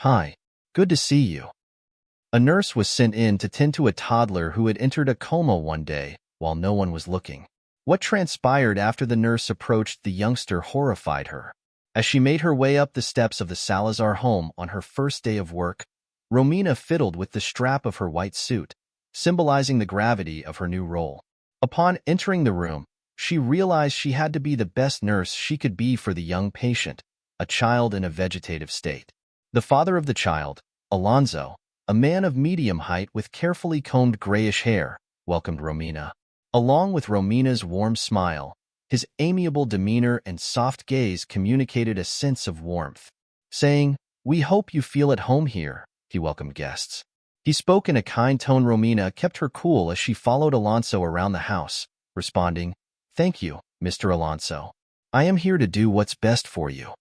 Hi, good to see you. A nurse was sent in to tend to a toddler who had entered a coma one day while no one was looking. What transpired after the nurse approached the youngster horrified her. As she made her way up the steps of the Salazar home on her first day of work, Romina fiddled with the strap of her white suit, symbolizing the gravity of her new role. Upon entering the room, she realized she had to be the best nurse she could be for the young patient, a child in a vegetative state. The father of the child, Alonso, a man of medium height with carefully combed grayish hair, welcomed Romina. Along with Romina's warm smile, his amiable demeanor and soft gaze communicated a sense of warmth. Saying, "We hope you feel at home here," he welcomed guests. He spoke in a kind tone. Romina kept her cool as she followed Alonso around the house, responding, "Thank you, Mr. Alonso. I am here to do what's best for you."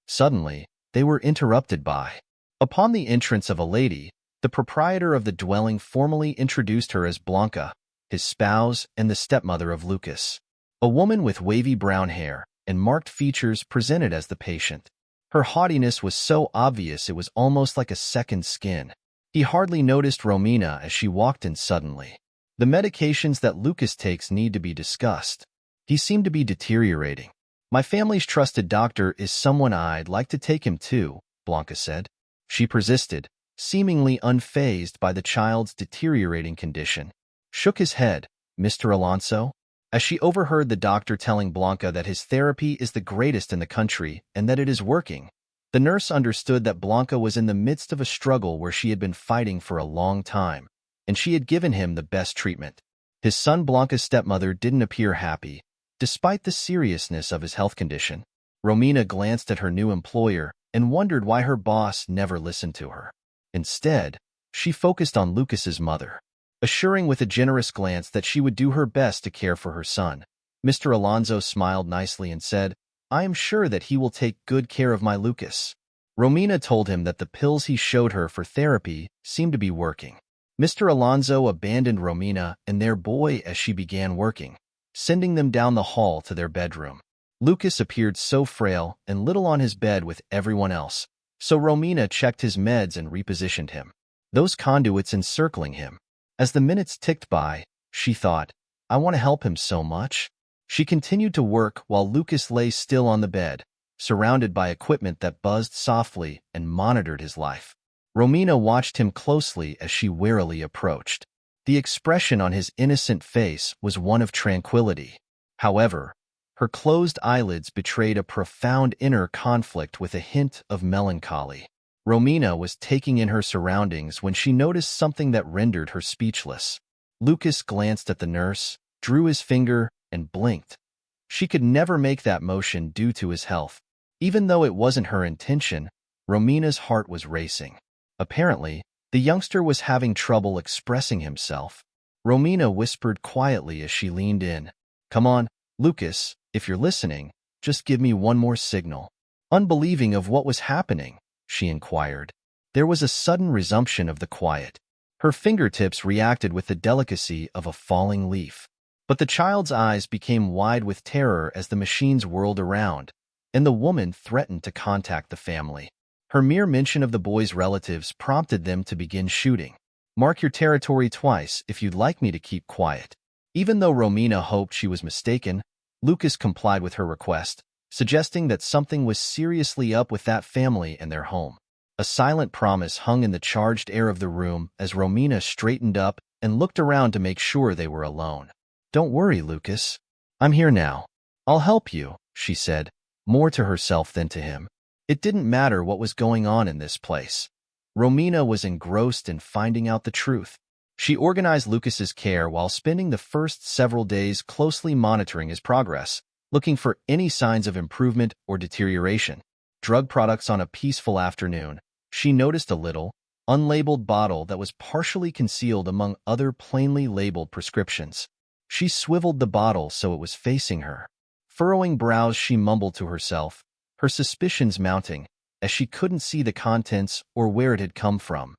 Suddenly, they were interrupted by. Upon the entrance of a lady, the proprietor of the dwelling formally introduced her as Blanca, his spouse and the stepmother of Lucas. A woman with wavy brown hair and marked features presented as the patient. Her haughtiness was so obvious it was almost like a second skin. He hardly noticed Romina as she walked in suddenly. "The medications that Lucas takes need to be discussed. He seemed to be deteriorating. My family's trusted doctor is someone I'd like to take him to," Blanca said. She persisted, seemingly unfazed by the child's deteriorating condition. Shook his head, "Mr. Alonso?" As she overheard the doctor telling Blanca that his therapy is the greatest in the country and that it is working, the nurse understood that Blanca was in the midst of a struggle where she had been fighting for a long time, and she had given him the best treatment. His son Blanca's stepmother didn't appear happy, despite the seriousness of his health condition. Romina glanced at her new employer and wondered why her boss never listened to her. Instead, she focused on Lucas's mother, assuring with a generous glance that she would do her best to care for her son. Mr. Alonso smiled nicely and said, "I am sure that he will take good care of my Lucas." Romina told him that the pills he showed her for therapy seemed to be working. Mr. Alonso abandoned Romina and their boy as she began working, sending them down the hall to their bedroom. Lucas appeared so frail and little on his bed with everyone else, so Romina checked his meds and repositioned him, those conduits encircling him. As the minutes ticked by, she thought, "I want to help him so much." She continued to work while Lucas lay still on the bed, surrounded by equipment that buzzed softly and monitored his life. Romina watched him closely as she warily approached. The expression on his innocent face was one of tranquility. However, her closed eyelids betrayed a profound inner conflict with a hint of melancholy. Romina was taking in her surroundings when she noticed something that rendered her speechless. Lucas glanced at the nurse, drew his finger, and blinked. She could never make that motion due to his health. Even though it wasn't her intention, Romina's heart was racing. Apparently, the youngster was having trouble expressing himself. Romina whispered quietly as she leaned in, "Come on, Lucas, if you're listening, just give me one more signal." Unbelieving of what was happening, she inquired. There was a sudden resumption of the quiet. Her fingertips reacted with the delicacy of a falling leaf. But the child's eyes became wide with terror as the machines whirled around, and the woman threatened to contact the family. Her mere mention of the boy's relatives prompted them to begin shooting. "Mark your territory twice if you'd like me to keep quiet." Even though Romina hoped she was mistaken, Lucas complied with her request, suggesting that something was seriously up with that family and their home. A silent promise hung in the charged air of the room as Romina straightened up and looked around to make sure they were alone. "Don't worry, Lucas. I'm here now. I'll help you," she said, more to herself than to him. It didn't matter what was going on in this place. Romina was engrossed in finding out the truth. She organized Lucas's care while spending the first several days closely monitoring his progress, looking for any signs of improvement or deterioration. Drug products. On a peaceful afternoon, she noticed a little, unlabeled bottle that was partially concealed among other plainly labeled prescriptions. She swiveled the bottle so it was facing her. Furrowing brows, she mumbled to herself, her suspicions mounting, as she couldn't see the contents or where it had come from.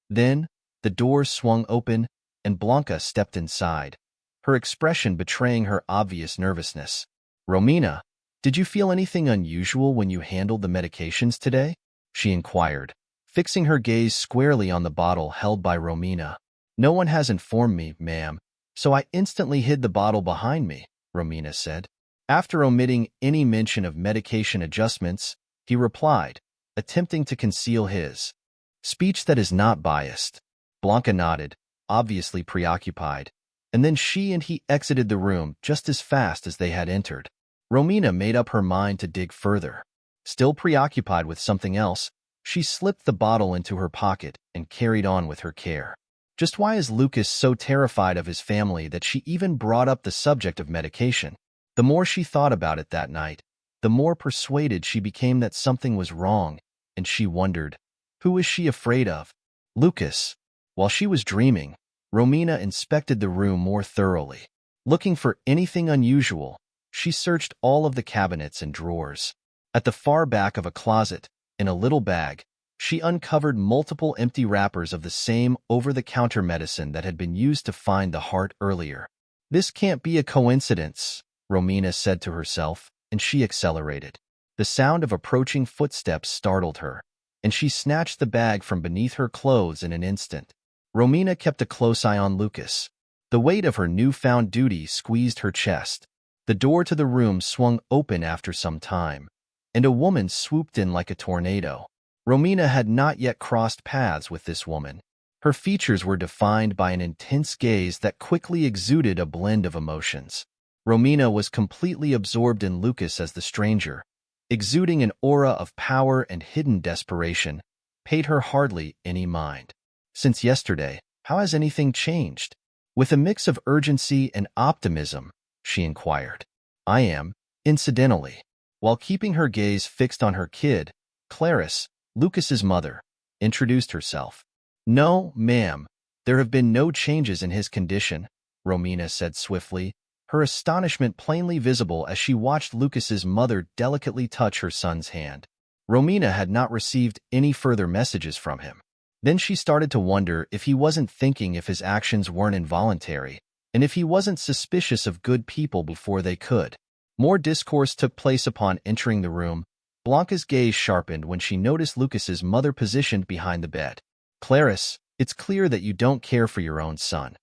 Then, the door swung open, and Blanca stepped inside, her expression betraying her obvious nervousness. "Romina, did you feel anything unusual when you handled the medications today?" she inquired, fixing her gaze squarely on the bottle held by Romina. "No one has informed me, ma'am, so I instantly hid the bottle behind me," Romina said. After omitting any mention of medication adjustments, he replied, attempting to conceal his speech that is not biased. Blanca nodded, obviously preoccupied, and then she and he exited the room just as fast as they had entered. Romina made up her mind to dig further. Still preoccupied with something else, she slipped the bottle into her pocket and carried on with her care. Just why is Lucas so terrified of his family that she even brought up the subject of medication? The more she thought about it that night, the more persuaded she became that something was wrong, and she wondered, who is she afraid of? Lucas. While she was dreaming, Romina inspected the room more thoroughly. Looking for anything unusual, she searched all of the cabinets and drawers. At the far back of a closet, in a little bag, she uncovered multiple empty wrappers of the same over-the-counter medicine that had been used to find the heart earlier. "This can't be a coincidence," Romina said to herself, and she accelerated. The sound of approaching footsteps startled her, and she snatched the bag from beneath her clothes in an instant. Romina kept a close eye on Lucas. The weight of her newfound duty squeezed her chest. The door to the room swung open after some time, and a woman swooped in like a tornado. Romina had not yet crossed paths with this woman. Her features were defined by an intense gaze that quickly exuded a blend of emotions. Romina was completely absorbed in Lucas as the stranger, exuding an aura of power and hidden desperation, paid her hardly any mind. "Since yesterday, how has anything changed?" With a mix of urgency and optimism, she inquired. "I am, incidentally." While keeping her gaze fixed on her kid, Clarice, Lucas's mother, introduced herself. "No, ma'am, there have been no changes in his condition," Romina said swiftly, her astonishment plainly visible as she watched Lucas's mother delicately touch her son's hand. Romina had not received any further messages from him. Then she started to wonder if he wasn't thinking if his actions weren't involuntary, and if he wasn't suspicious of good people before they could. More discourse took place upon entering the room. Blanca's gaze sharpened when she noticed Lucas's mother positioned behind the bed. "Clarice, it's clear that you don't care for your own son.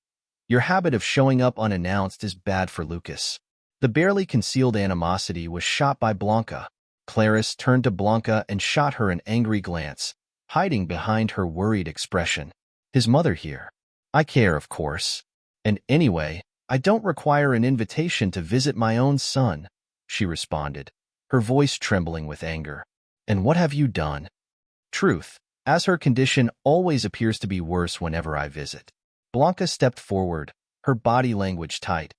Your habit of showing up unannounced is bad for Lucas." The barely concealed animosity was shot by Blanca. Clarice turned to Blanca and shot her an angry glance, hiding behind her worried expression. "His mother here. I care, of course. And anyway, I don't require an invitation to visit my own son," she responded, her voice trembling with anger. "And what have you done?" "Truth, as her condition always appears to be worse whenever I visit." Blanca stepped forward, her body language tight.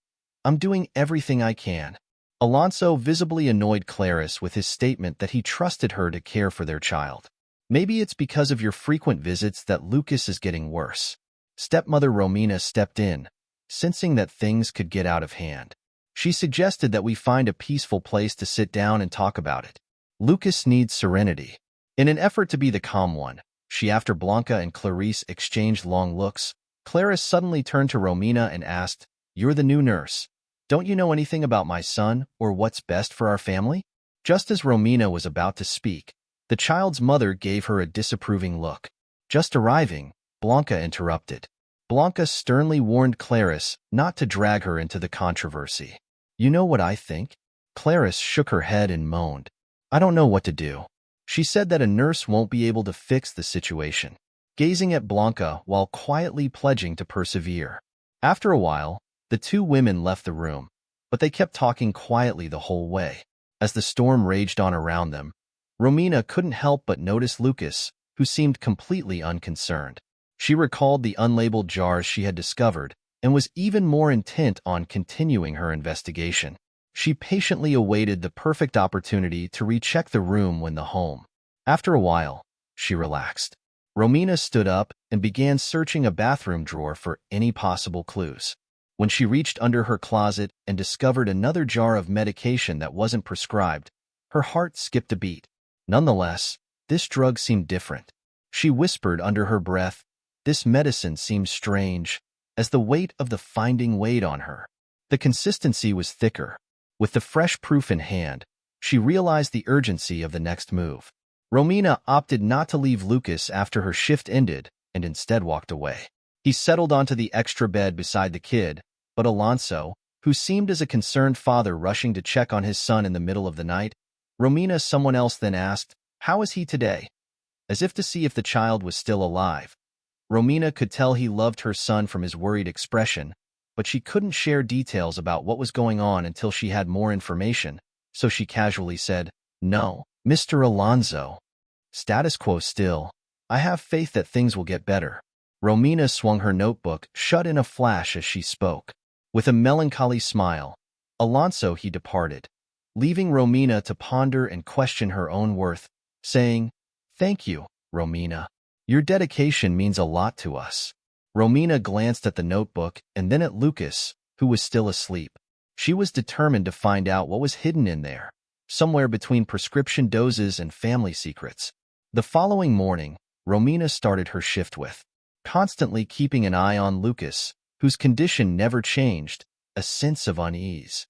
"I'm doing everything I can." Alonso visibly annoyed Clarice with his statement that he trusted her to care for their child. "Maybe it's because of your frequent visits that Lucas is getting worse." Stepmother Romina stepped in, sensing that things could get out of hand. She suggested that we find a peaceful place to sit down and talk about it. "Lucas needs serenity." In an effort to be the calm one, after Blanca and Clarice exchanged long looks, Clarice suddenly turned to Romina and asked, "You're the new nurse. Don't you know anything about my son or what's best for our family?" Just as Romina was about to speak, the child's mother gave her a disapproving look. "Just arriving," Blanca interrupted. Blanca sternly warned Clarice not to drag her into the controversy. "You know what I think?" Clarice shook her head and moaned. "I don't know what to do." She said that a nurse won't be able to fix the situation, gazing at Blanca while quietly pledging to persevere. After a while, the two women left the room, but they kept talking quietly the whole way. As the storm raged on around them, Romina couldn't help but notice Lucas, who seemed completely unconcerned. She recalled the unlabeled jars she had discovered and was even more intent on continuing her investigation. She patiently awaited the perfect opportunity to recheck the room when home. After a while, she relaxed. Romina stood up and began searching a bathroom drawer for any possible clues. When she reached under her closet and discovered another jar of medication that wasn't prescribed, her heart skipped a beat. Nonetheless, this drug seemed different. She whispered under her breath, "This medicine seems strange," as the weight of the finding weighed on her. The consistency was thicker. With the fresh proof in hand, she realized the urgency of the next move. Romina opted not to leave Lucas after her shift ended and instead walked away. He settled onto the extra bed beside the kid, but Alonso, who seemed as a concerned father rushing to check on his son in the middle of the night, Romina, someone else then asked, "How is he today?" As if to see if the child was still alive. Romina could tell he loved her son from his worried expression, but she couldn't share details about what was going on until she had more information, so she casually said, "No, Mr. Alonso. Status quo still. I have faith that things will get better." Romina swung her notebook shut in a flash as she spoke. With a melancholy smile, Alonso he departed, leaving Romina to ponder and question her own worth, saying, "Thank you, Romina. Your dedication means a lot to us." Romina glanced at the notebook and then at Lucas, who was still asleep. She was determined to find out what was hidden in there, somewhere between prescription doses and family secrets. The following morning, Romina started her shift with, constantly keeping an eye on Lucas, whose condition never changed, a sense of unease.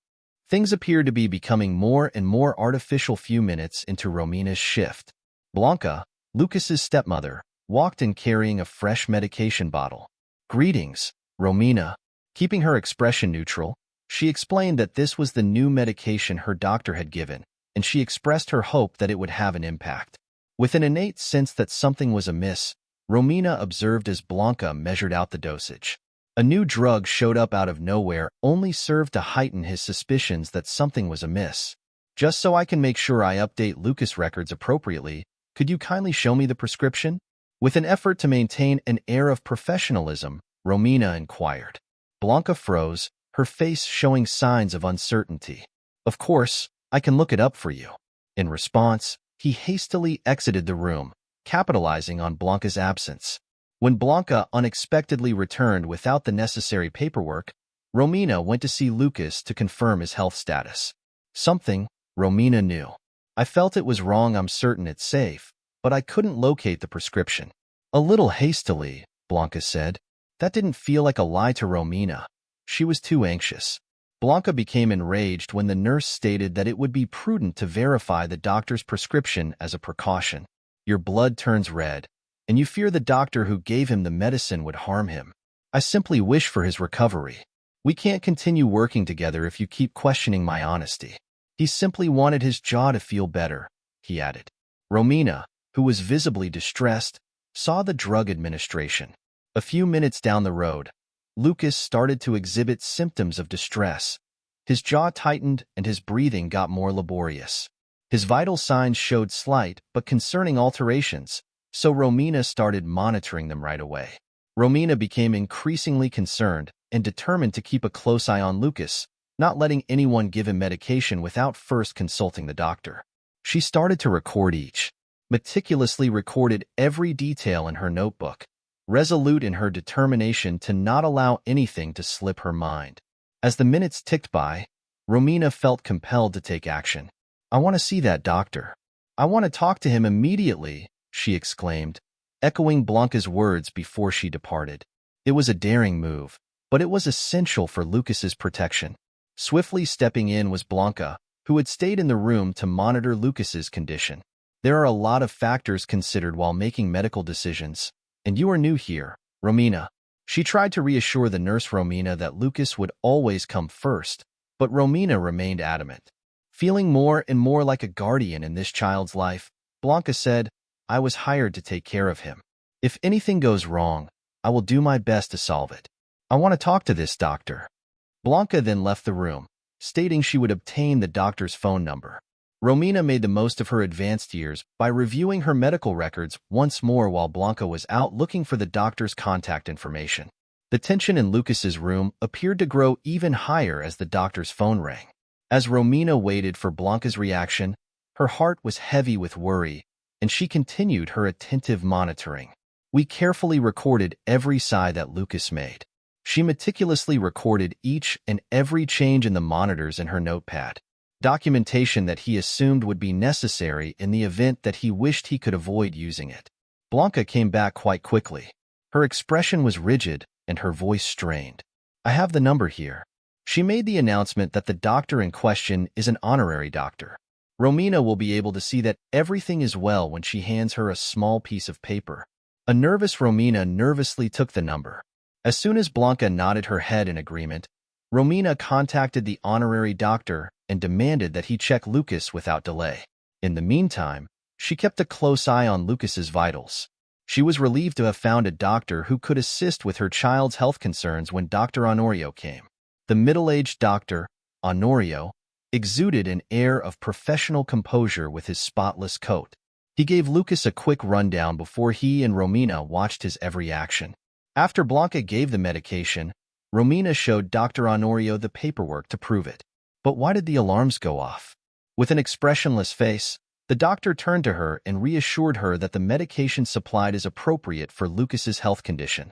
Things appeared to be becoming more and more artificial. Few minutes into Romina's shift, Blanca, Lucas's stepmother, walked in carrying a fresh medication bottle. "Greetings, Romina." Keeping her expression neutral, she explained that this was the new medication her doctor had given, and she expressed her hope that it would have an impact. With an innate sense that something was amiss, Romina observed as Blanca measured out the dosage. A new drug showed up out of nowhere, only served to heighten his suspicions that something was amiss. "Just so I can make sure I update Lucas records appropriately, could you kindly show me the prescription?" With an effort to maintain an air of professionalism, Romina inquired. Blanca froze, her face showing signs of uncertainty. "Of course, I can look it up for you." In response, he hastily exited the room, capitalizing on Blanca's absence. When Blanca unexpectedly returned without the necessary paperwork, Romina went to see Lucas to confirm his health status. Something, Romina knew. "I felt it was wrong. I'm certain it's safe, but I couldn't locate the prescription." A little hastily, Blanca said. That didn't feel like a lie to Romina. She was too anxious. Blanca became enraged when the nurse stated that it would be prudent to verify the doctor's prescription as a precaution. "Your blood turns red, and you fear the doctor who gave him the medicine would harm him. I simply wish for his recovery. We can't continue working together if you keep questioning my honesty. He simply wanted his jaw to feel better," he added. Romina, who was visibly distressed, saw the drug administration. A few minutes down the road, Lucas started to exhibit symptoms of distress. His jaw tightened and his breathing got more laborious. His vital signs showed slight but concerning alterations, so Romina started monitoring them right away. Romina became increasingly concerned and determined to keep a close eye on Lucas, not letting anyone give him medication without first consulting the doctor. She started to record meticulously recorded every detail in her notebook, resolute in her determination to not allow anything to slip her mind. As the minutes ticked by, Romina felt compelled to take action. "I want to see that doctor. I want to talk to him immediately," she exclaimed, echoing Blanca's words before she departed. It was a daring move, but it was essential for Lucas's protection. Swiftly stepping in was Blanca, who had stayed in the room to monitor Lucas's condition. "There are a lot of factors considered while making medical decisions, and you are new here, Romina." She tried to reassure the nurse Romina that Lucas would always come first, but Romina remained adamant. Feeling more and more like a guardian in this child's life, Blanca said, "I was hired to take care of him. If anything goes wrong, I will do my best to solve it. I want to talk to this doctor." Blanca then left the room, stating she would obtain the doctor's phone number. Romina made the most of her advanced years by reviewing her medical records once more while Blanca was out looking for the doctor's contact information. The tension in Lucas's room appeared to grow even higher as the doctor's phone rang. As Romina waited for Blanca's reaction, her heart was heavy with worry, and she continued her attentive monitoring. "We carefully recorded every sigh that Lucas made." She meticulously recorded each and every change in the monitors in her notepad, documentation that he assumed would be necessary in the event that he wished he could avoid using it. Blanca came back quite quickly. Her expression was rigid and her voice strained. "I have the number here." She made the announcement that the doctor in question is an honorary doctor. Romina will be able to see that everything is well when she hands her a small piece of paper. A nervous Romina nervously took the number. As soon as Blanca nodded her head in agreement, Romina contacted the honorary doctor and demanded that he check Lucas without delay. In the meantime, she kept a close eye on Lucas's vitals. She was relieved to have found a doctor who could assist with her child's health concerns when Dr. Honorio came. The middle-aged doctor, Honorio, exuded an air of professional composure with his spotless coat. He gave Lucas a quick rundown before he and Romina watched his every action. After Blanca gave the medication, Romina showed Dr. Honorio the paperwork to prove it. But why did the alarms go off? With an expressionless face, the doctor turned to her and reassured her that the medication supplied is appropriate for Lucas's health condition.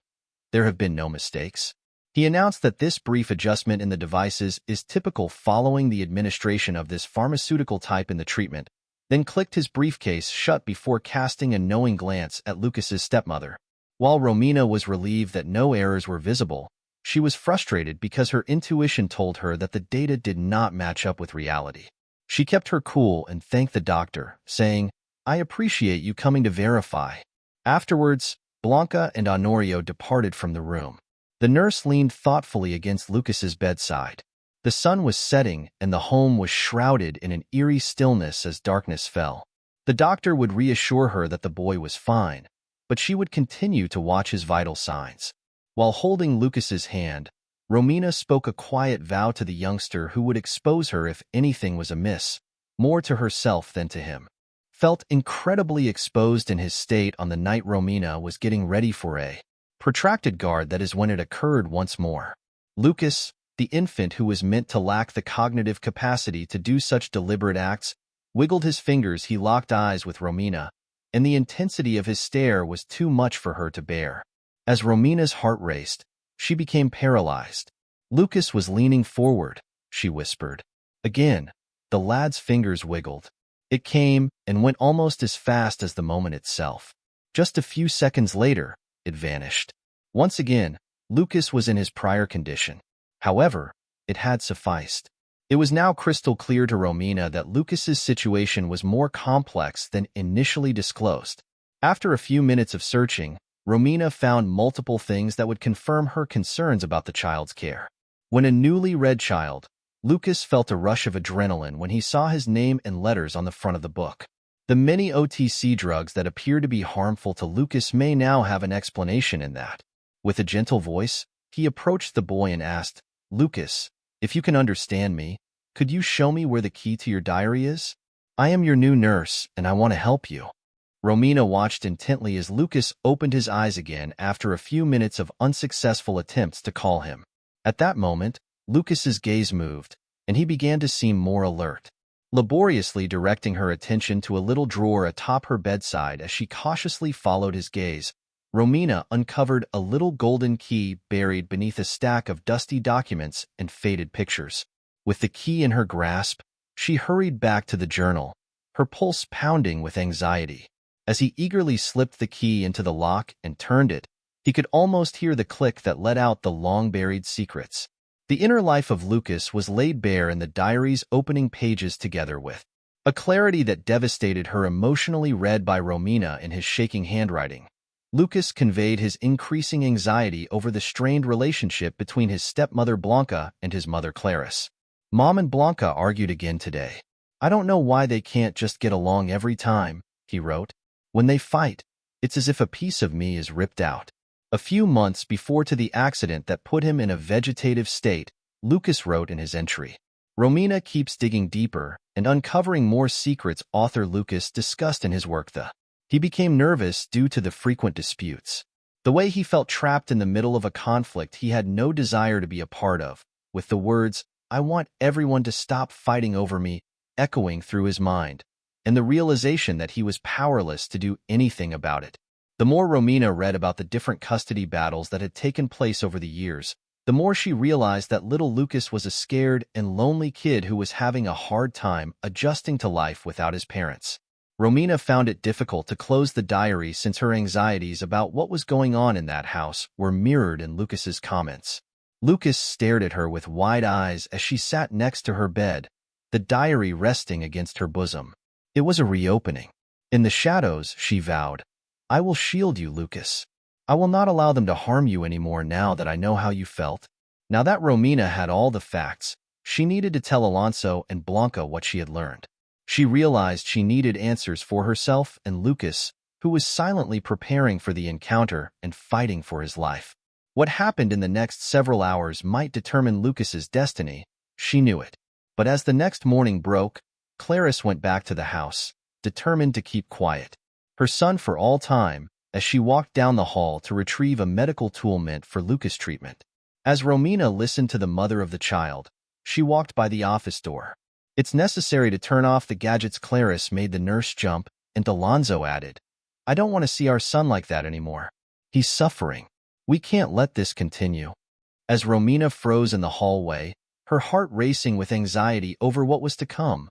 There have been no mistakes. He announced that this brief adjustment in the devices is typical following the administration of this pharmaceutical type in the treatment, then clicked his briefcase shut before casting a knowing glance at Lucas's stepmother. While Romina was relieved that no errors were visible, she was frustrated because her intuition told her that the data did not match up with reality. She kept her cool and thanked the doctor, saying, "I appreciate you coming to verify." Afterwards, Blanca and Honorio departed from the room. The nurse leaned thoughtfully against Lucas's bedside. The sun was setting and the home was shrouded in an eerie stillness as darkness fell. The doctor would reassure her that the boy was fine, but she would continue to watch his vital signs. While holding Lucas's hand, Romina spoke a quiet vow to the youngster who would expose her if anything was amiss, more to herself than to him. Felt incredibly exposed in his state on the night Romina was getting ready for a protracted guard, that is when it occurred once more. Lucas, the infant who was meant to lack the cognitive capacity to do such deliberate acts, wiggled his fingers. He locked eyes with Romina, and the intensity of his stare was too much for her to bear. As Romina's heart raced, she became paralyzed. Lucas was leaning forward, she whispered. Again, the lad's fingers wiggled. It came and went almost as fast as the moment itself. Just a few seconds later, it vanished. Once again, Lucas was in his prior condition. However, it had sufficed. It was now crystal clear to Romina that Lucas's situation was more complex than initially disclosed. After a few minutes of searching, Romina found multiple things that would confirm her concerns about the child's care. When a newly read child, Lucas felt a rush of adrenaline when he saw his name and letters on the front of the book. The many OTC drugs that appear to be harmful to Lucas may now have an explanation in that. With a gentle voice, he approached the boy and asked, "Lucas, if you can understand me, could you show me where the key to your diary is? I am your new nurse, and I want to help you." Romina watched intently as Lucas opened his eyes again after a few minutes of unsuccessful attempts to call him. At that moment, Lucas's gaze moved, and he began to seem more alert. Laboriously directing her attention to a little drawer atop her bedside as she cautiously followed his gaze, Romina uncovered a little golden key buried beneath a stack of dusty documents and faded pictures. With the key in her grasp, she hurried back to the journal, her pulse pounding with anxiety. As he eagerly slipped the key into the lock and turned it, he could almost hear the click that let out the long-buried secrets. The inner life of Lucas was laid bare in the diary's opening pages, together with a clarity that devastated her emotionally read by Romina in his shaking handwriting. Lucas conveyed his increasing anxiety over the strained relationship between his stepmother Blanca and his mother Clarice. "Mom and Blanca argued again today. I don't know why they can't just get along every time," he wrote. "When they fight, it's as if a piece of me is ripped out." A few months before to the accident that put him in a vegetative state, Lucas wrote in his entry, "Romina keeps digging deeper and uncovering more secrets." Author Lucas discussed in his work he became nervous due to the frequent disputes. The way he felt trapped in the middle of a conflict he had no desire to be a part of, with the words, "I want everyone to stop fighting over me," echoing through his mind, and the realization that he was powerless to do anything about it. The more Romina read about the different custody battles that had taken place over the years, the more she realized that little Lucas was a scared and lonely kid who was having a hard time adjusting to life without his parents. Romina found it difficult to close the diary since her anxieties about what was going on in that house were mirrored in Lucas's comments. Lucas stared at her with wide eyes as she sat next to her bed, the diary resting against her bosom. It was a reopening. In the shadows, she vowed, "I will shield you, Lucas. I will not allow them to harm you anymore now that I know how you felt." Now that Romina had all the facts, she needed to tell Alonso and Blanca what she had learned. She realized she needed answers for herself and Lucas, who was silently preparing for the encounter and fighting for his life. What happened in the next several hours might determine Lucas's destiny. She knew it. But as the next morning broke, Clarice went back to the house, determined to keep quiet. Her son for all time, as she walked down the hall to retrieve a medical tool meant for Lucas' treatment. As Romina listened to the mother of the child, she walked by the office door. "It's necessary to turn off the gadgets." Clarice made the nurse jump, and Alonso added, "I don't want to see our son like that anymore. He's suffering. We can't let this continue." As Romina froze in the hallway, her heart racing with anxiety over what was to come,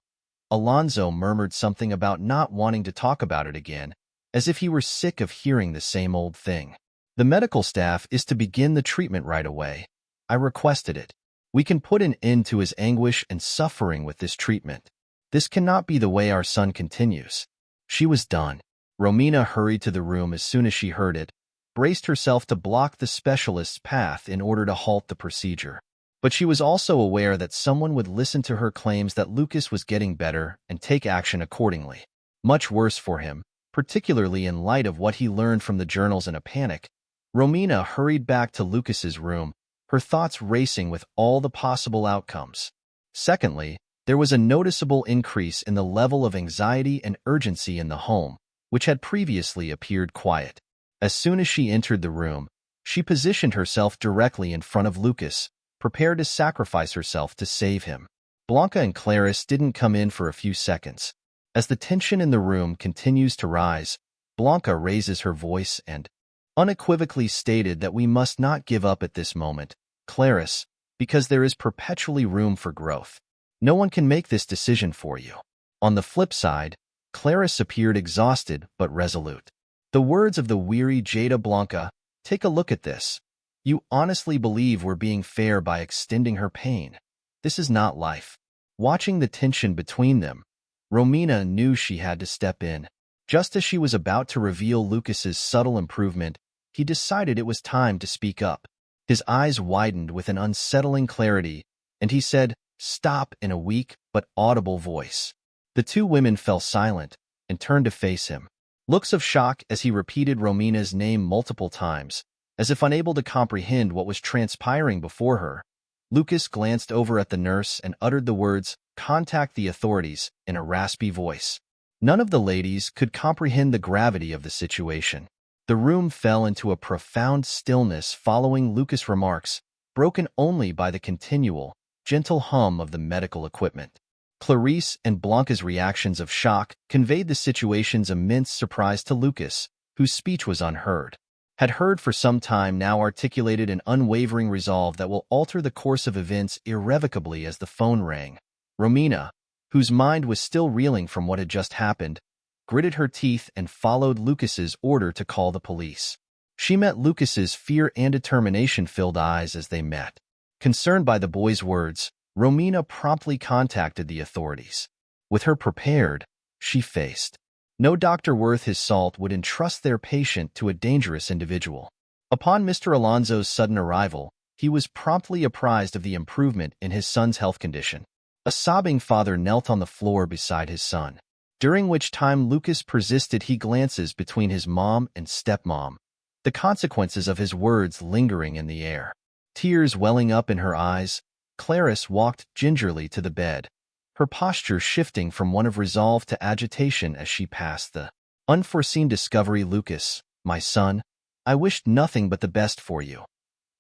Alonso murmured something about not wanting to talk about it again, as if he were sick of hearing the same old thing. "The medical staff is to begin the treatment right away. I requested it. We can put an end to his anguish and suffering with this treatment. This cannot be the way our son continues." She was done. Romina hurried to the room as soon as she heard it, braced herself to block the specialist's path in order to halt the procedure. But she was also aware that someone would listen to her claims that Lucas was getting better and take action accordingly. Much worse for him, particularly in light of what he learned from the journals. In a panic, Romina hurried back to Lucas's room, her thoughts racing with all the possible outcomes. Secondly, there was a noticeable increase in the level of anxiety and urgency in the home, which had previously appeared quiet. As soon as she entered the room, she positioned herself directly in front of Lucas, prepared to sacrifice herself to save him. Blanca and Clarice didn't come in for a few seconds. As the tension in the room continues to rise, Blanca raises her voice and unequivocally stated that we must not give up at this moment, Clarice, because there is perpetually room for growth. No one can make this decision for you. On the flip side, Clarice appeared exhausted but resolute. The words of the weary Jada. "Blanca, take a look at this. You honestly believe we're being fair by extending her pain? This is not life." Watching the tension between them, Romina knew she had to step in. Just as she was about to reveal Lucas's subtle improvement, he decided it was time to speak up. His eyes widened with an unsettling clarity, and he said, "Stop," in a weak but audible voice. The two women fell silent and turned to face him. Looks of shock as he repeated Romina's name multiple times, as if unable to comprehend what was transpiring before her. Lucas glanced over at the nurse and uttered the words, "Contact the authorities," in a raspy voice. None of the ladies could comprehend the gravity of the situation. The room fell into a profound stillness following Lucas' remarks, broken only by the continual, gentle hum of the medical equipment. Clarice and Blanca's reactions of shock conveyed the situation's immense surprise to Lucas, whose speech was unheard. Had heard for some time now articulated an unwavering resolve that will alter the course of events irrevocably. As the phone rang, Romina, whose mind was still reeling from what had just happened, gritted her teeth and followed Lucas's order to call the police. She met Lucas's fear and determination-filled eyes as they met. Concerned by the boy's words, Romina promptly contacted the authorities. With her prepared, she faced. No doctor worth his salt would entrust their patient to a dangerous individual. Upon Mr. Alonso's sudden arrival, he was promptly apprised of the improvement in his son's health condition. A sobbing father knelt on the floor beside his son, during which time Lucas persisted he glances between his mom and stepmom, the consequences of his words lingering in the air. Tears welling up in her eyes, Clarice walked gingerly to the bed, her posture shifting from one of resolve to agitation as she passed the unforeseen discovery. "Lucas, my son, I wished nothing but the best for you.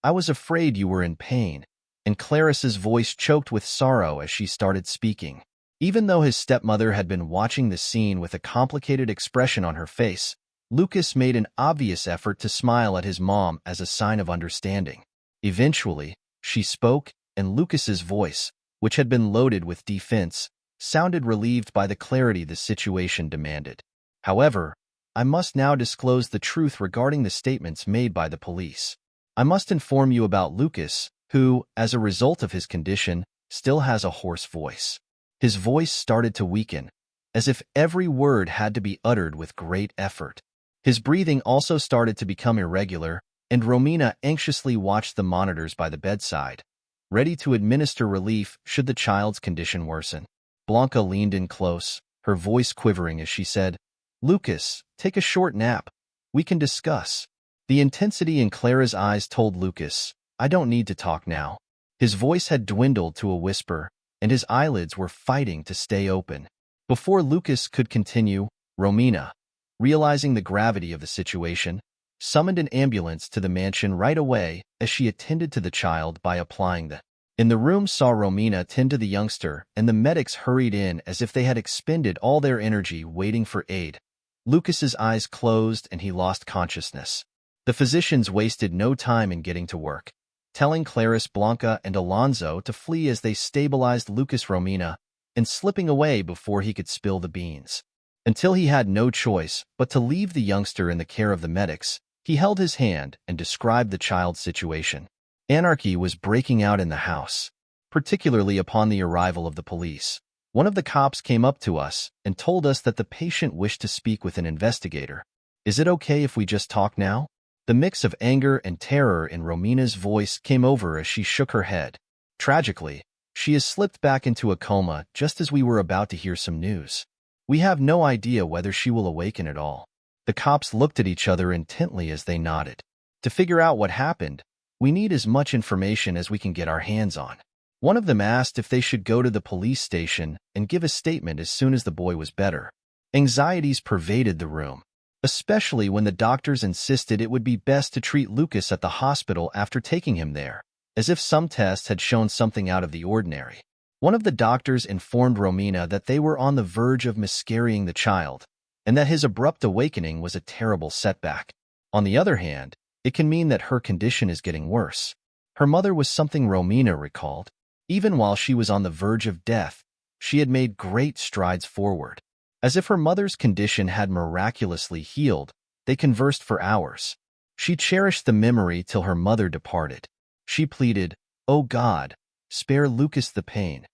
I was afraid you were in pain," and Clarice's voice choked with sorrow as she started speaking. Even though his stepmother had been watching the scene with a complicated expression on her face, Lucas made an obvious effort to smile at his mom as a sign of understanding. Eventually, she spoke, and Lucas's voice, which had been loaded with defense, sounded relieved by the clarity the situation demanded. "However, I must now disclose the truth regarding the statements made by the police. I must inform you about Lucas, who, as a result of his condition, still has a hoarse voice. His voice started to weaken, as if every word had to be uttered with great effort. His breathing also started to become irregular, and Romina anxiously watched the monitors by the bedside, ready to administer relief should the child's condition worsen. Blanca leaned in close, her voice quivering as she said, "Lucas, take a short nap. We can discuss." The intensity in Clara's eyes told Lucas, "I don't need to talk now." His voice had dwindled to a whisper, and his eyelids were fighting to stay open. Before Lucas could continue, Romina, realizing the gravity of the situation, summoned an ambulance to the mansion right away as she attended to the child by applying the. In the room saw Romina tend to the youngster, and the medics hurried in as if they had expended all their energy waiting for aid. Lucas's eyes closed and he lost consciousness. The physicians wasted no time in getting to work, telling Clarice, Blanca, and Alonso to flee as they stabilized Lucas Romina and slipping away before he could spill the beans. Until he had no choice but to leave the youngster in the care of the medics, he held his hand and described the child's situation. Anarchy was breaking out in the house, particularly upon the arrival of the police. One of the cops came up to us and told us that the patient wished to speak with an investigator. "Is it okay if we just talk now?" The mix of anger and terror in Romina's voice came over as she shook her head. Tragically, she has slipped back into a coma just as we were about to hear some news. We have no idea whether she will awaken at all. The cops looked at each other intently as they nodded. To figure out what happened, we need as much information as we can get our hands on. One of them asked if they should go to the police station and give a statement as soon as the boy was better. Anxieties pervaded the room, especially when the doctors insisted it would be best to treat Lucas at the hospital after taking him there, as if some tests had shown something out of the ordinary. One of the doctors informed Romina that they were on the verge of miscarrying the child, and that his abrupt awakening was a terrible setback. On the other hand, it can mean that her condition is getting worse. Her mother was something Romina recalled. Even while she was on the verge of death, she had made great strides forward. As if her mother's condition had miraculously healed, they conversed for hours. She cherished the memory till her mother departed. She pleaded, "Oh God, spare Lucas the pain.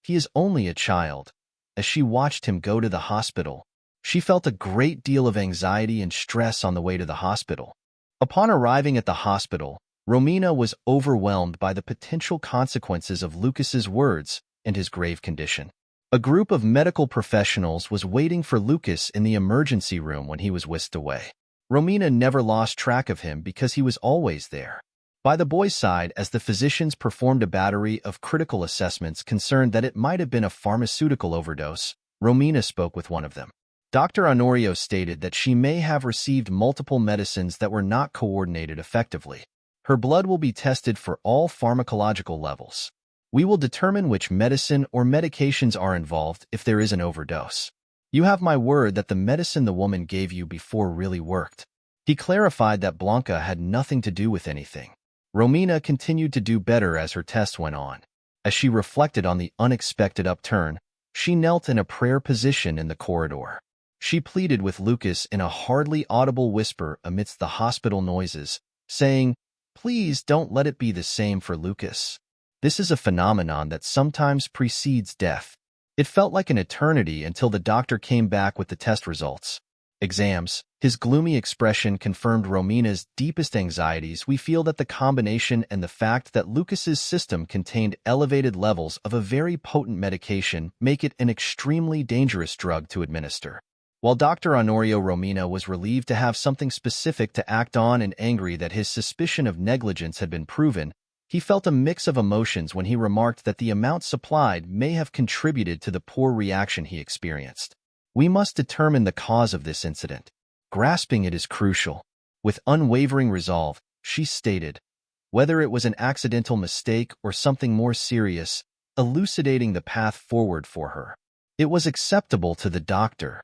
He is only a child." As she watched him go to the hospital, she felt a great deal of anxiety and stress on the way to the hospital. Upon arriving at the hospital, Romina was overwhelmed by the potential consequences of Lucas's words and his grave condition. A group of medical professionals was waiting for Lucas in the emergency room when he was whisked away. Romina never lost track of him because he was always there. By the boy's side, as the physicians performed a battery of critical assessments concerned that it might have been a pharmaceutical overdose, Romina spoke with one of them. Dr. Honorio stated that she may have received multiple medicines that were not coordinated effectively. Her blood will be tested for all pharmacological levels. We will determine which medicine or medications are involved if there is an overdose. You have my word that the medicine the woman gave you before really worked. He clarified that Blanca had nothing to do with anything. Romina continued to do better as her tests went on. As she reflected on the unexpected upturn, she knelt in a prayer position in the corridor. She pleaded with Lucas in a hardly audible whisper amidst the hospital noises, saying, "Please don't let it be the same for Lucas. This is a phenomenon that sometimes precedes death." It felt like an eternity until the doctor came back with the test results. Exams. His gloomy expression confirmed Romina's deepest anxieties. "We feel that the combination and the fact that Lucas's system contained elevated levels of a very potent medication make it an extremely dangerous drug to administer." While Dr. Honorio, Romina was relieved to have something specific to act on and angry that his suspicion of negligence had been proven, he felt a mix of emotions when he remarked that the amount supplied may have contributed to the poor reaction he experienced. "We must determine the cause of this incident. Grasping it is crucial." With unwavering resolve, she stated, whether it was an accidental mistake or something more serious, elucidating the path forward for her. It was acceptable to the doctor.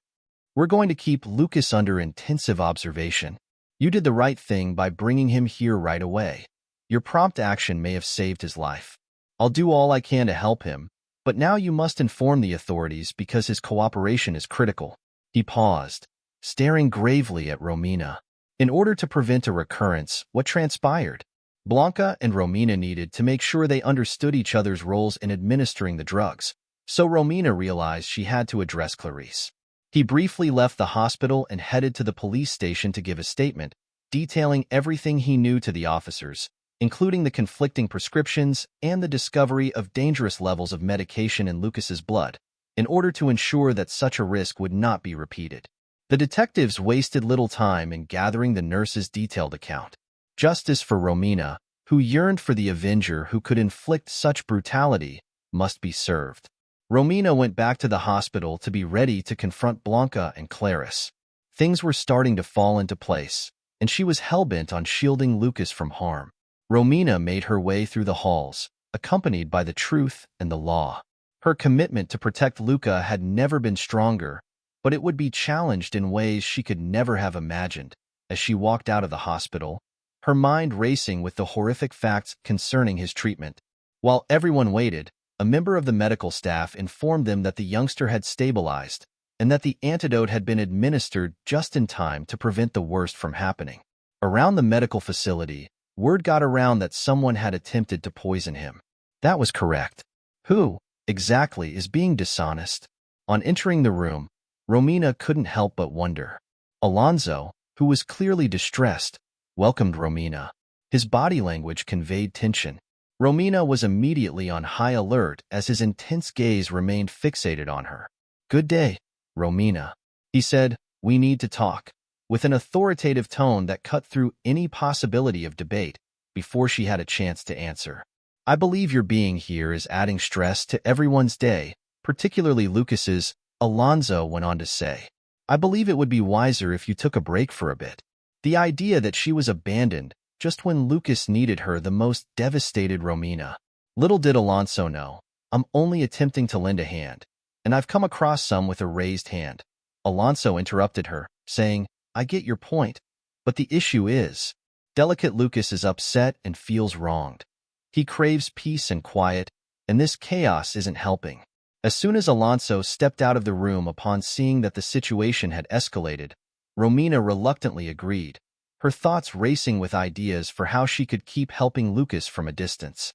"We're going to keep Lucas under intensive observation. You did the right thing by bringing him here right away. Your prompt action may have saved his life. I'll do all I can to help him, but now you must inform the authorities because his cooperation is critical." He paused, staring gravely at Romina. In order to prevent a recurrence, what transpired? Blanca and Romina needed to make sure they understood each other's roles in administering the drugs. So Romina realized she had to address Clarice. He briefly left the hospital and headed to the police station to give a statement, detailing everything he knew to the officers, including the conflicting prescriptions and the discovery of dangerous levels of medication in Lucas's blood, in order to ensure that such a risk would not be repeated. The detectives wasted little time in gathering the nurse's detailed account. Justice for Romina, who yearned for the avenger who could inflict such brutality, must be served. Romina went back to the hospital to be ready to confront Blanca and Clarice. Things were starting to fall into place, and she was hell-bent on shielding Lucas from harm. Romina made her way through the halls, accompanied by the truth and the law. Her commitment to protect Luca had never been stronger, but it would be challenged in ways she could never have imagined. As she walked out of the hospital, her mind racing with the horrific facts concerning his treatment. While everyone waited, a member of the medical staff informed them that the youngster had stabilized and that the antidote had been administered just in time to prevent the worst from happening. Around the medical facility, word got around that someone had attempted to poison him. That was correct. Who, exactly, is being dishonest? On entering the room, Romina couldn't help but wonder. Alonso, who was clearly distressed, welcomed Romina. His body language conveyed tension. Romina was immediately on high alert as his intense gaze remained fixated on her. "Good day, Romina," he said. "We need to talk," with an authoritative tone that cut through any possibility of debate before she had a chance to answer. "I believe your being here is adding stress to everyone's day, particularly Lucas's," Alonso went on to say. "I believe it would be wiser if you took a break for a bit." The idea that she was abandoned just when Lucas needed her the most devastated Romina. Little did Alonso know, "I'm only attempting to lend a hand, and I've come across some with a raised hand." Alonso interrupted her, saying, "I get your point, but the issue is, delicate Lucas is upset and feels wronged. He craves peace and quiet, and this chaos isn't helping." As soon as Alonso stepped out of the room upon seeing that the situation had escalated, Romina reluctantly agreed, her thoughts racing with ideas for how she could keep helping Lucas from a distance.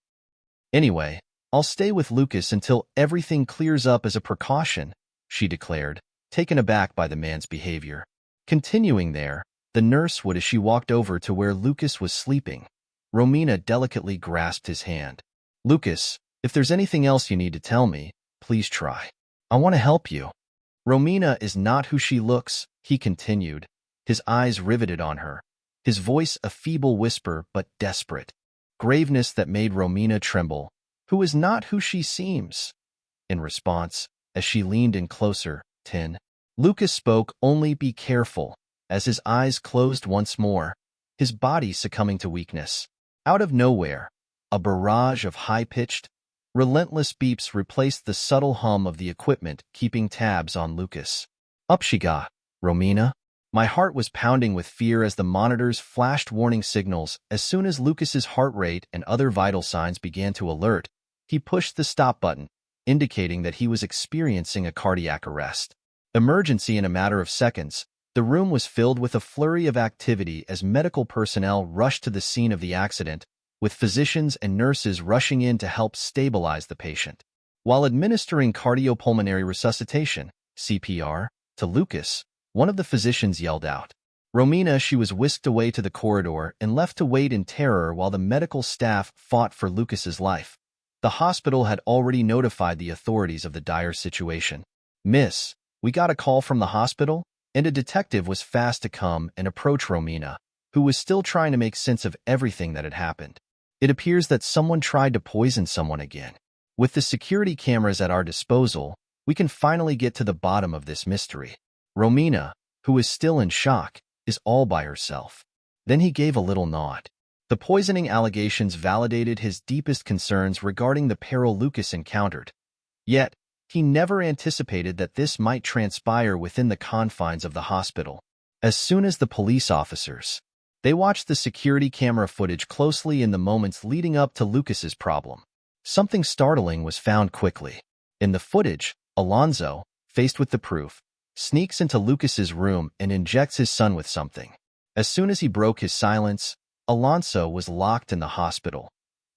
"Anyway, I'll stay with Lucas until everything clears up as a precaution," she declared, taken aback by the man's behavior. Continuing there, the nurse would as she walked over to where Lucas was sleeping. Romina delicately grasped his hand. "Lucas, if there's anything else you need to tell me, please try. I want to help you." "Romina is not who she looks," he continued, his eyes riveted on her, his voice a feeble whisper but desperate. Graveness that made Romina tremble. "Who is not who she seems?" In response, as she leaned in closer, Lucas spoke only, "Be careful," as his eyes closed once more, his body succumbing to weakness. Out of nowhere, a barrage of high-pitched, relentless beeps replaced the subtle hum of the equipment keeping tabs on Lucas. "Up she got, Romina." My heart was pounding with fear as the monitors flashed warning signals. As soon as Lucas's heart rate and other vital signs began to alert, he pushed the stop button, indicating that he was experiencing a cardiac arrest. Emergency in a matter of seconds. The room was filled with a flurry of activity as medical personnel rushed to the scene of the accident, with physicians and nurses rushing in to help stabilize the patient. While administering cardiopulmonary resuscitation, CPR, to Lucas, one of the physicians yelled out. Romina, she was whisked away to the corridor and left to wait in terror while the medical staff fought for Lucas's life. The hospital had already notified the authorities of the dire situation. "Miss, we got a call from the hospital," and a detective was fast to come and approach Romina, who was still trying to make sense of everything that had happened. "It appears that someone tried to poison someone again. With the security cameras at our disposal, we can finally get to the bottom of this mystery." Romina, who is still in shock, is all by herself. Then he gave a little nod. The poisoning allegations validated his deepest concerns regarding the peril Lucas encountered. Yet, he never anticipated that this might transpire within the confines of the hospital. As soon as the police officers, they watched the security camera footage closely in the moments leading up to Lucas's problem. Something startling was found quickly. In the footage, Alonso, faced with the proof, sneaks into Lucas's room and injects his son with something. As soon as he broke his silence, Alonso was locked in the hospital.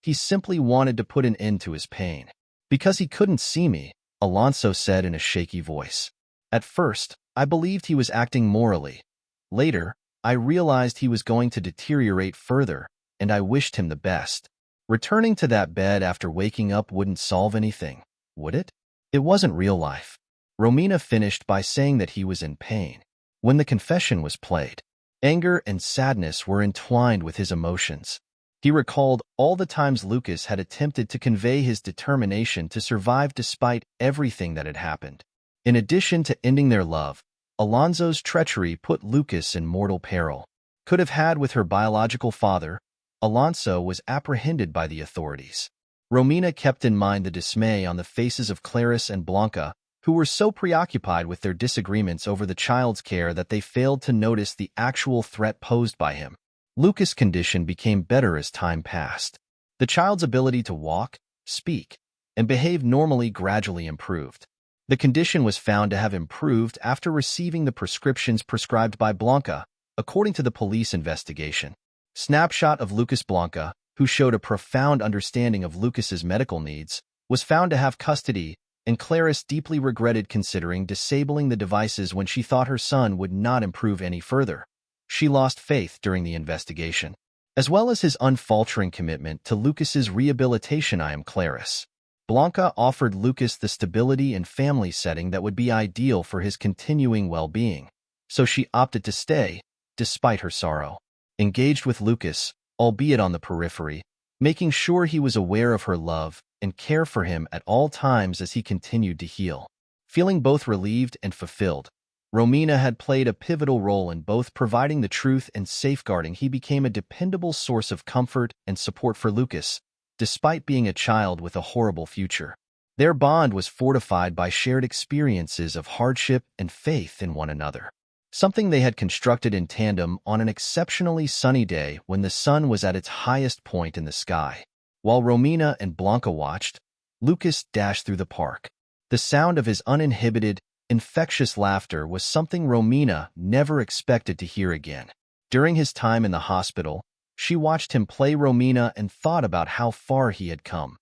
He simply wanted to put an end to his pain. "Because he couldn't see me," Alonso said in a shaky voice. At first, I believed he was acting morally. Later, I realized he was going to deteriorate further, and I wished him the best. Returning to that bed after waking up wouldn't solve anything, would it? It wasn't real life. Romina finished by saying that he was in pain. When the confession was played, anger and sadness were entwined with his emotions. He recalled all the times Lucas had attempted to convey his determination to survive despite everything that had happened. In addition to ending their love, Alonso's treachery put Lucas in mortal peril. Could have had with her biological father, Alonso was apprehended by the authorities. Romina kept in mind the dismay on the faces of Clarice and Blanca, who were so preoccupied with their disagreements over the child's care that they failed to notice the actual threat posed by him. Lucas' condition became better as time passed. The child's ability to walk, speak, and behave normally gradually improved. The condition was found to have improved after receiving the prescriptions prescribed by Blanca, according to the police investigation. Snapshot of Lucas. Blanca, who showed a profound understanding of Lucas's medical needs, was found to have custody, and Clarice deeply regretted considering disabling the devices when she thought her son would not improve any further. She lost faith during the investigation, as well as his unfaltering commitment to Lucas's rehabilitation. I am Clarice. Blanca offered Lucas the stability and family setting that would be ideal for his continuing well-being, so she opted to stay, despite her sorrow. Engaged with Lucas, albeit on the periphery, making sure he was aware of her love and care for him at all times as he continued to heal. Feeling both relieved and fulfilled, Romina had played a pivotal role in both providing the truth and safeguarding. He became a dependable source of comfort and support for Lucas, despite being a child with a horrible future. Their bond was fortified by shared experiences of hardship and faith in one another, something they had constructed in tandem on an exceptionally sunny day when the sun was at its highest point in the sky. While Romina and Blanca watched, Lucas dashed through the park. The sound of his uninhibited, infectious laughter was something Romina never expected to hear again. During his time in the hospital, she watched him play Romina and thought about how far he had come.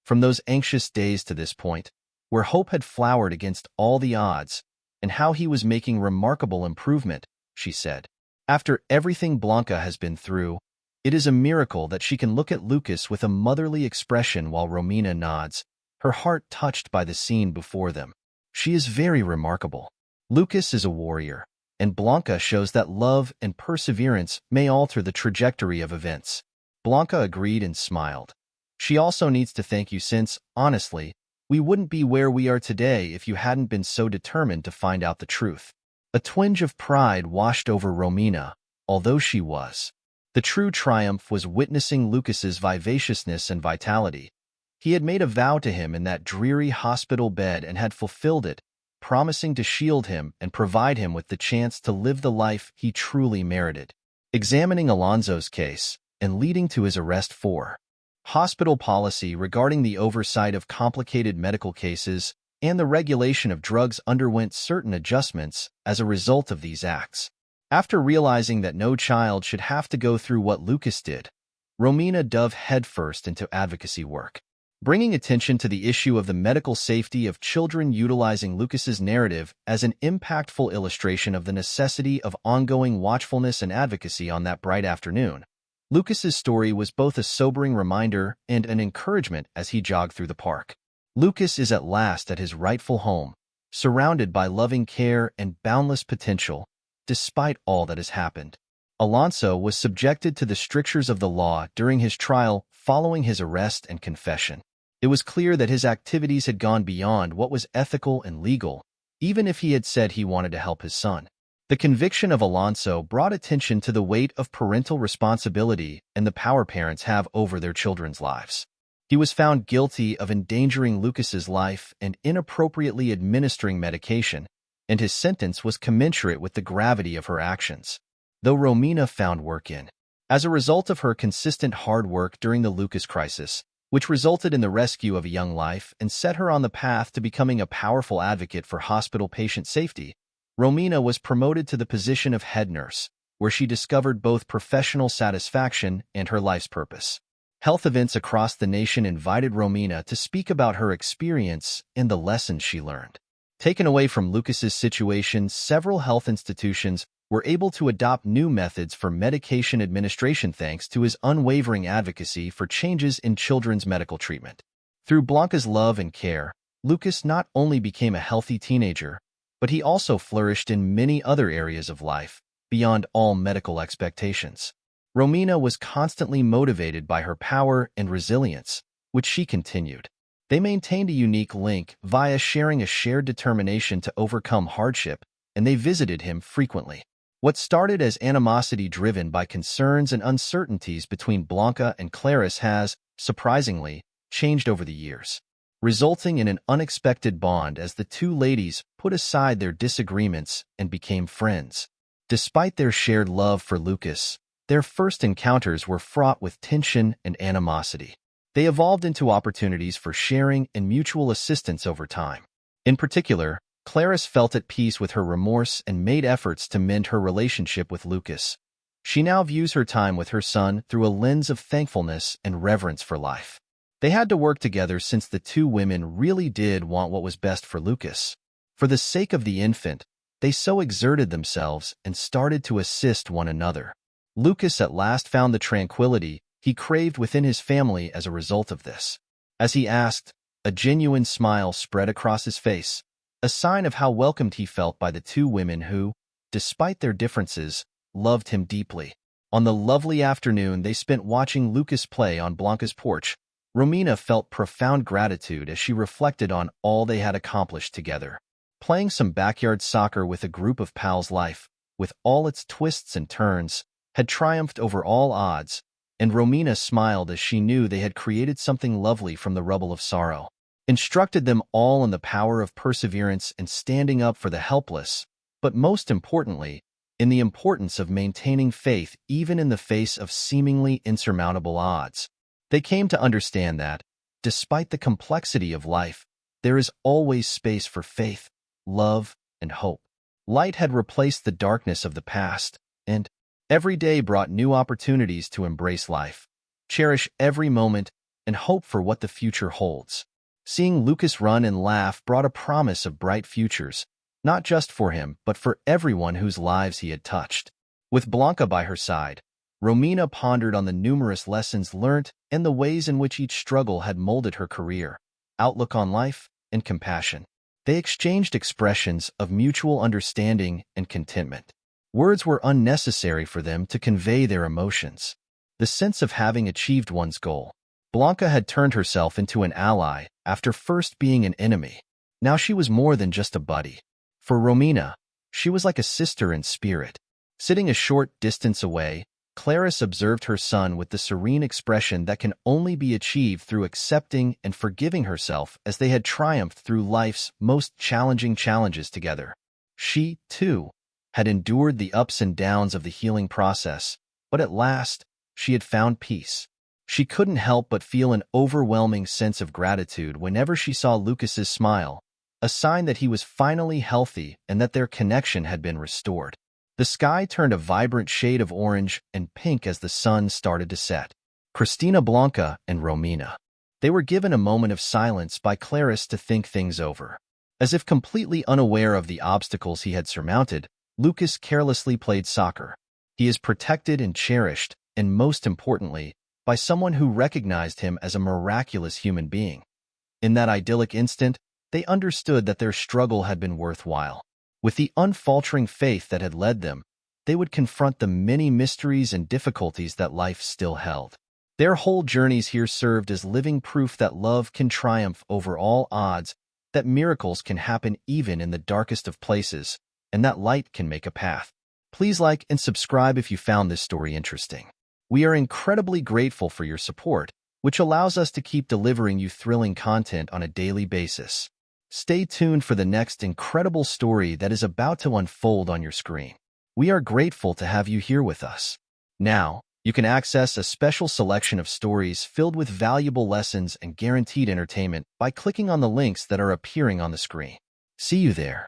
From those anxious days to this point, where hope had flowered against all the odds, and how he was making remarkable improvement, she said. After everything Blanca has been through, it is a miracle that she can look at Lucas with a motherly expression while Romina nods, her heart touched by the scene before them. She is very remarkable. Lucas is a warrior, and Blanca shows that love and perseverance may alter the trajectory of events. Blanca agreed and smiled. She also needs to thank you since, honestly, we wouldn't be where we are today if you hadn't been so determined to find out the truth. A twinge of pride washed over Romina, although she was. The true triumph was witnessing Lucas's vivaciousness and vitality. He had made a vow to him in that dreary hospital bed and had fulfilled it, promising to shield him and provide him with the chance to live the life he truly merited. Examining Alonso's case and leading to his arrest for hospital policy regarding the oversight of complicated medical cases and the regulation of drugs underwent certain adjustments as a result of these acts. After realizing that no child should have to go through what Lucas did, Romina dove headfirst into advocacy work, bringing attention to the issue of the medical safety of children, utilizing Lucas's narrative as an impactful illustration of the necessity of ongoing watchfulness and advocacy. On that bright afternoon, Lucas's story was both a sobering reminder and an encouragement as he jogged through the park. Lucas is at last at his rightful home, surrounded by loving care and boundless potential, despite all that has happened. Alonso was subjected to the strictures of the law during his trial following his arrest and confession. It was clear that his activities had gone beyond what was ethical and legal, even if he had said he wanted to help his son. The conviction of Alonso brought attention to the weight of parental responsibility and the power parents have over their children's lives. He was found guilty of endangering Lucas's life and inappropriately administering medication, and his sentence was commensurate with the gravity of her actions. Though Romina found work in, as a result of her consistent hard work during the Lucas crisis, which resulted in the rescue of a young life and set her on the path to becoming a powerful advocate for hospital patient safety, Romina was promoted to the position of head nurse, where she discovered both professional satisfaction and her life's purpose. Health events across the nation invited Romina to speak about her experience and the lessons she learned. Taken away from Lucas's situation, several health institutions were able to adopt new methods for medication administration thanks to his unwavering advocacy for changes in children's medical treatment. Through Blanca's love and care, Lucas not only became a healthy teenager, but he also flourished in many other areas of life, beyond all medical expectations. Romina was constantly motivated by her power and resilience, which she continued. They maintained a unique link via sharing a shared determination to overcome hardship, and they visited him frequently. What started as animosity driven by concerns and uncertainties between Blanca and Clarice has, surprisingly, changed over the years, resulting in an unexpected bond as the two ladies put aside their disagreements and became friends. Despite their shared love for Lucas, their first encounters were fraught with tension and animosity. They evolved into opportunities for sharing and mutual assistance over time. In particular, Clarice felt at peace with her remorse and made efforts to mend her relationship with Lucas. She now views her time with her son through a lens of thankfulness and reverence for life. They had to work together since the two women really did want what was best for Lucas. For the sake of the infant, they so exerted themselves and started to assist one another. Lucas at last found the tranquility he craved within his family as a result of this. As he asked, a genuine smile spread across his face, a sign of how welcomed he felt by the two women who, despite their differences, loved him deeply. On the lovely afternoon they spent watching Lucas play on Blanca's porch, Romina felt profound gratitude as she reflected on all they had accomplished together. Playing some backyard soccer with a group of pals, life, with all its twists and turns, had triumphed over all odds, and Romina smiled as she knew they had created something lovely from the rubble of sorrow. Instructed them all in the power of perseverance and standing up for the helpless, but most importantly, in the importance of maintaining faith even in the face of seemingly insurmountable odds. They came to understand that, despite the complexity of life, there is always space for faith, love, and hope. Light had replaced the darkness of the past, and every day brought new opportunities to embrace life, cherish every moment, and hope for what the future holds. Seeing Lucas run and laugh brought a promise of bright futures, not just for him, but for everyone whose lives he had touched. With Blanca by her side, Romina pondered on the numerous lessons learnt and the ways in which each struggle had molded her career, outlook on life, and compassion. They exchanged expressions of mutual understanding and contentment. Words were unnecessary for them to convey their emotions. The sense of having achieved one's goal. Blanca had turned herself into an ally after first being an enemy. Now she was more than just a buddy. For Romina, she was like a sister in spirit. Sitting a short distance away, Clarice observed her son with the serene expression that can only be achieved through accepting and forgiving herself as they had triumphed through life's most challenging challenges together. She, too, had endured the ups and downs of the healing process, but at last, she had found peace. She couldn't help but feel an overwhelming sense of gratitude whenever she saw Lucas's smile, a sign that he was finally healthy and that their connection had been restored. The sky turned a vibrant shade of orange and pink as the sun started to set. Christina, Blanca, and Romina. They were given a moment of silence by Clarice to think things over. As if completely unaware of the obstacles he had surmounted, Lucas carelessly played soccer. He is protected and cherished, and most importantly, by someone who recognized him as a miraculous human being. In that idyllic instant, they understood that their struggle had been worthwhile. With the unfaltering faith that had led them, they would confront the many mysteries and difficulties that life still held. Their whole journeys here served as living proof that love can triumph over all odds, that miracles can happen even in the darkest of places, and that light can make a path. Please like and subscribe if you found this story interesting. We are incredibly grateful for your support, which allows us to keep delivering you thrilling content on a daily basis. Stay tuned for the next incredible story that is about to unfold on your screen. We are grateful to have you here with us. Now, you can access a special selection of stories filled with valuable lessons and guaranteed entertainment by clicking on the links that are appearing on the screen. See you there.